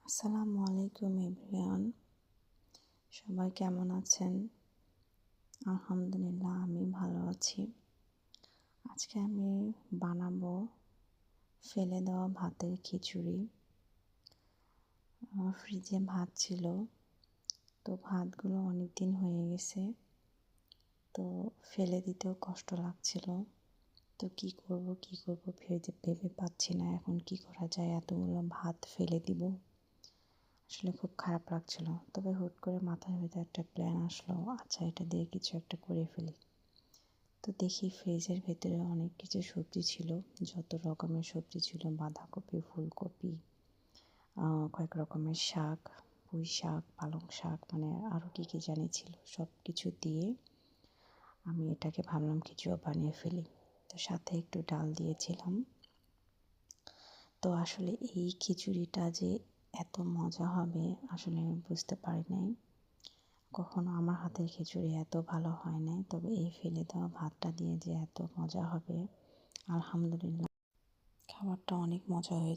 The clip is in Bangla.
আসসালামু আলাইকুম এভরিওয়ান, সবাই কেমন আছেন? আলহামদুলিল্লাহ আমি ভালো আছি। আজকে আমি বানাবো ফেলে দেওয়া ভাতের খিচুড়ি। আমার ফ্রিজে ভাত ছিল, তো ভাতগুলো অনেক দিন হয়ে গেছে, তো ফেলে দিতেও কষ্ট লাগছিল। তো কি করব ভেবে পাচ্ছি না এখন কি করা যায়। এতগুলো ভাত ফেলে দিব, আসলে খুব খারাপ লাগছিল। তবে হুট করে মাথার ভিতরে একটা প্ল্যান আসলো, আচ্ছা এটা দিয়ে কিছু একটা করে ফেলি। তো দেখি ফ্রিজের ভেতরে অনেক কিছু সবজি ছিল, যত রকমের সবজি ছিল, বাঁধাকপি, ফুলকপি, কয়েক রকমের শাক, পুঁই শাক, পালং শাক, মানে আরও কী কী জানি ছিল। সব কিছু দিয়ে আমি এটাকে ভাবলাম কিছু বানিয়ে ফেলি। তো সাথে একটু ডাল দিয়েছিলাম। তো আসলে এই খিচুড়িটা যে এত মজা হবে আসলে আমি বুঝতে পারি নাই। কখনো আমার হাতের খিচুড়ি এত ভালো হয় নাই, তবে এই ফেলে দেওয়া ভাতটা দিয়ে যে এত মজা হবে, আলহামদুলিল্লাহ। খাবারটা অনেক মজা হয়েছে।